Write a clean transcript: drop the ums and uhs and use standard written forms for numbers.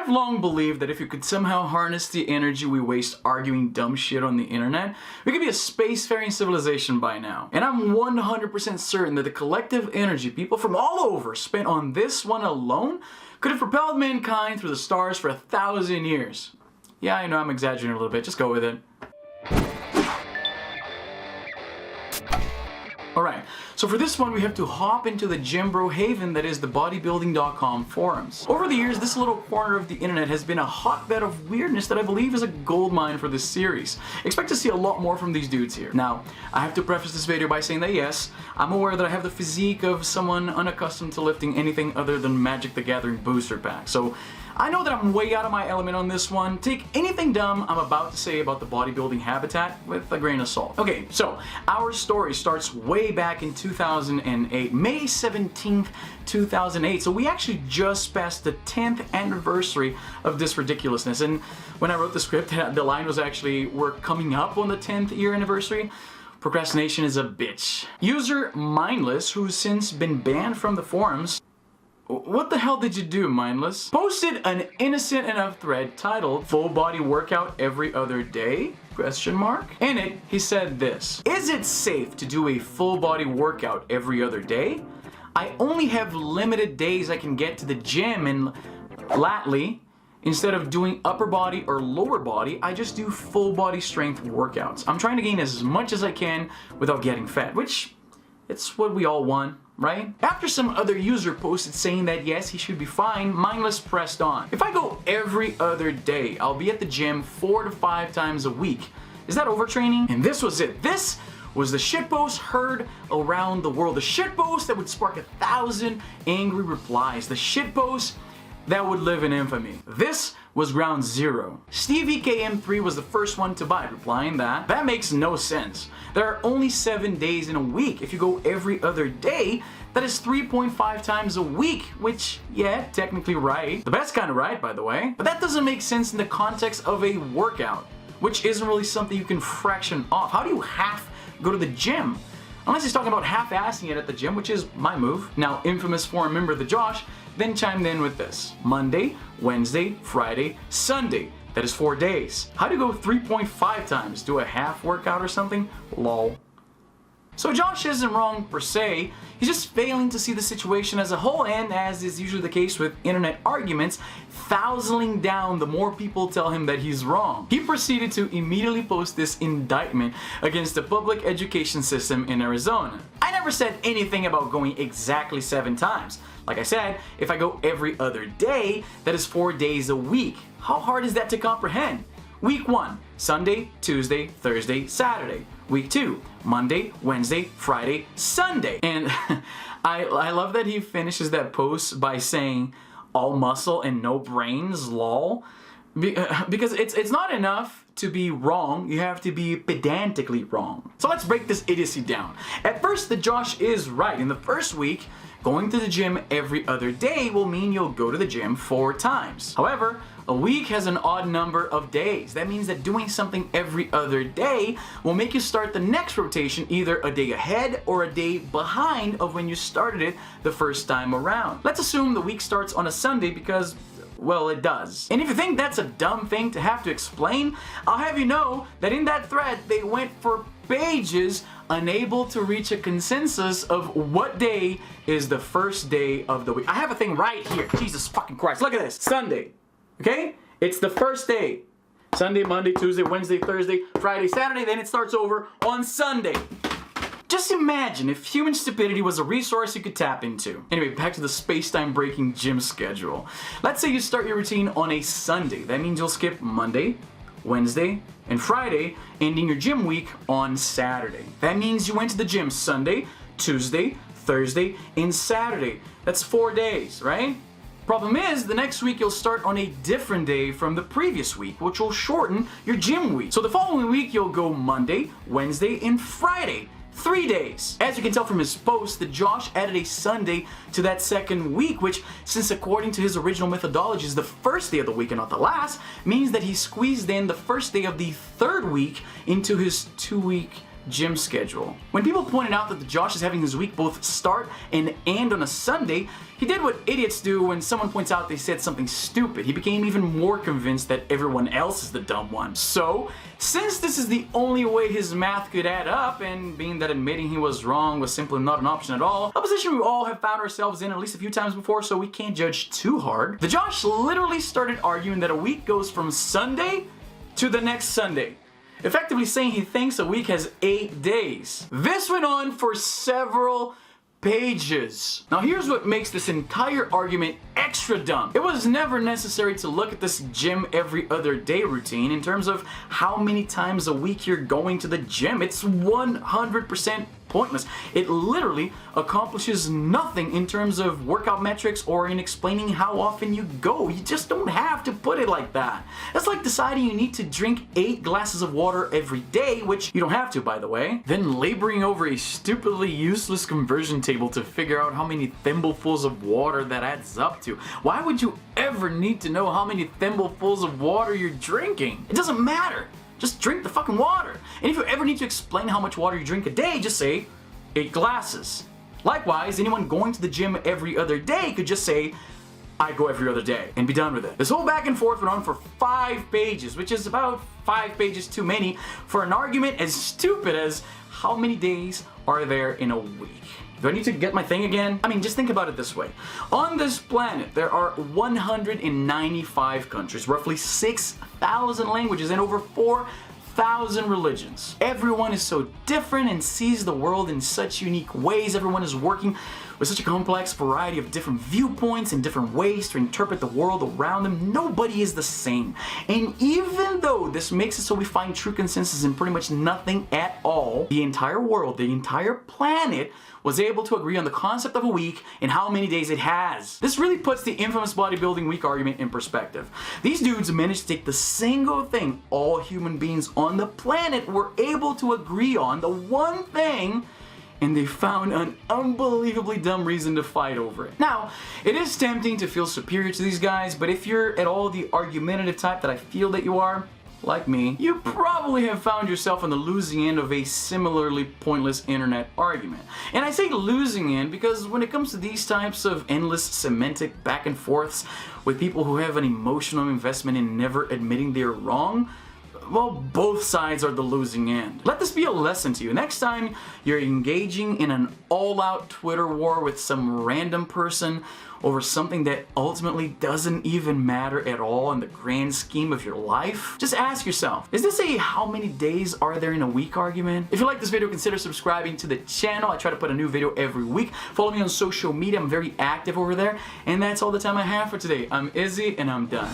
I've long believed that if you could somehow harness the energy we waste arguing dumb shit on the internet, we could be a spacefaring civilization by now. And I'm 100% certain that the collective energy people from all over spent on this one alone could have propelled mankind through the stars for 1,000 years. Yeah, I know I'm exaggerating a little bit, just go with it. Alright, so for this one we have to hop into the gym bro haven that is the bodybuilding.com forums. Over the years, this little corner of the internet has been a hotbed of weirdness that I believe is a goldmine for this series. Expect to see a lot more from these dudes here. Now, I have to preface this video by saying that yes, I'm aware that I have the physique of someone unaccustomed to lifting anything other than Magic the Gathering booster pack, so I know that I'm way out of my element on this one. Take anything dumb I'm about to say about the bodybuilding habitat with a grain of salt. Okay, so our story starts way back in 2008, May 17th, 2008. So we actually just passed the 10th anniversary of this ridiculousness. And when I wrote the script, the line was actually, we're coming up on the 10th year anniversary. Procrastination is a bitch. User Mindless, who's since been banned from the forums, what the hell did you do, Mindless? Posted an innocent enough thread titled "Full Body Workout Every Other Day?" In it, he said this: "Is it safe to do a full body workout every other day? I only have limited days I can get to the gym, and lately, instead of doing upper body or lower body, I just do full body strength workouts. I'm trying to gain as much as I can without getting fat," which, it's what we all want, right? After some other user posted saying that yes, he should be fine, Mindless pressed on. "If I go every other day, I'll be at the gym 4 to 5 times a week. Is that overtraining?" And this was it. This was the shitpost heard around the world. The shitpost that would spark 1,000 angry replies. The shitpost that would live in infamy. This was ground zero. Steve EKM3 was the first one to bite, replying that makes no sense. There are only 7 days in a week. If you go every other day, that is 3.5 times a week, which, yeah, technically right. The best kind of right, by the way. But that doesn't make sense in the context of a workout, which isn't really something you can fraction off. How do you half go to the gym? Unless he's talking about half-assing it at the gym, which is my move. Now, infamous forum member TheJosh then chimed in with this: Monday, Wednesday, Friday, Sunday. That is 4 days. How do you go 3.5 times? Do a half workout or something? Lol. So Josh isn't wrong per se, he's just failing to see the situation as a whole, and as is usually the case with internet arguments, thousandsing down the more people tell him that he's wrong. He proceeded to immediately post this indictment against the public education system in Arizona. "I never said anything about going exactly 7 times. Like I said, if I go every other day, that is 4 days a week. How hard is that to comprehend? Week 1, Sunday, Tuesday, Thursday, Saturday. Week 2, Monday, Wednesday, Friday, Sunday." And I love that he finishes that post by saying, "all muscle and no brains, lol." Because it's not enough to be wrong, you have to be pedantically wrong. So let's break this idiocy down. At first, TheJosh is right. In the first week, going to the gym every other day will mean you'll go to the gym 4 times. However, a week has an odd number of days. That means that doing something every other day will make you start the next rotation either a day ahead or a day behind of when you started it the first time around. Let's assume the week starts on a Sunday because, well, it does. And if you think that's a dumb thing to have to explain, I'll have you know that in that thread they went for pages unable to reach a consensus of what day is the first day of the week. I have a thing right here. Jesus fucking Christ, look at this. Sunday. Okay? It's the first day. Sunday, Monday, Tuesday, Wednesday, Thursday, Friday, Saturday, then it starts over on Sunday. Just imagine if human stupidity was a resource you could tap into. Anyway, back to the space-time breaking gym schedule. Let's say you start your routine on a Sunday. That means you'll skip Monday, Wednesday, and Friday, ending your gym week on Saturday. That means you went to the gym Sunday, Tuesday, Thursday, and Saturday. That's 4 days, right? Problem is, the next week you'll start on a different day from the previous week, which will shorten your gym week. So the following week you'll go Monday, Wednesday, and Friday. 3 days. As you can tell from his post, TheJosh added a Sunday to that second week, which, since according to his original methodology is the first day of the week and not the last, means that he squeezed in the first day of the third week into his 2-week gym schedule. When people pointed out that TheJosh is having his week both start and end on a Sunday, he did what idiots do when someone points out they said something stupid. He became even more convinced that everyone else is the dumb one. So, since this is the only way his math could add up, and being that admitting he was wrong was simply not an option at all, a position we all have found ourselves in at least a few times before, so we can't judge too hard, TheJosh literally started arguing that a week goes from Sunday to the next Sunday, effectively saying he thinks a week has 8 days. This went on for several pages. Now here's what makes this entire argument extra dumb. It was never necessary to look at this gym every other day routine in terms of how many times a week you're going to the gym. It's 100% pointless. It literally accomplishes nothing in terms of workout metrics or in explaining how often you go. You just don't have to put it like that. That's like deciding you need to drink 8 glasses of water every day, which you don't have to, by the way, then laboring over a stupidly useless conversion table to figure out how many thimblefuls of water that adds up to. Why would you ever need to know how many thimblefuls of water you're drinking? It doesn't matter. Just drink the fucking water. And if you ever need to explain how much water you drink a day, just say 8 glasses. Likewise, anyone going to the gym every other day could just say, I go every other day, and be done with it. This whole back and forth went on for 5 pages, which is about 5 pages too many for an argument as stupid as how many days are there in a week. Do I need to get my thing again? I mean, just think about it this way. On this planet, there are 195 countries, roughly 6,000 languages, and over 4,000 religions. Everyone is so different and sees the world in such unique ways. Everyone is working with such a complex variety of different viewpoints and different ways to interpret the world around them. Nobody is the same. And even though this makes it so we find true consensus in pretty much nothing at all, the entire world, the entire planet, was able to agree on the concept of a week and how many days it has. This really puts the infamous bodybuilding week argument in perspective. These dudes managed to take the single thing all human beings on the planet were able to agree on, the one thing, and they found an unbelievably dumb reason to fight over it. Now, it is tempting to feel superior to these guys, but if you're at all the argumentative type that I feel that you are, like me, you probably have found yourself on the losing end of a similarly pointless internet argument. And I say losing end because when it comes to these types of endless semantic back and forths with people who have an emotional investment in never admitting they're wrong, well, both sides are the losing end. Let this be a lesson to you. Next time you're engaging in an all-out Twitter war with some random person over something that ultimately doesn't even matter at all in the grand scheme of your life, just ask yourself, is this a how many days are there in a week argument? If you like this video, consider subscribing to the channel. I try to put a new video every week. Follow me on social media. I'm very active over there. And that's all the time I have for today. I'm Izzy, and I'm done.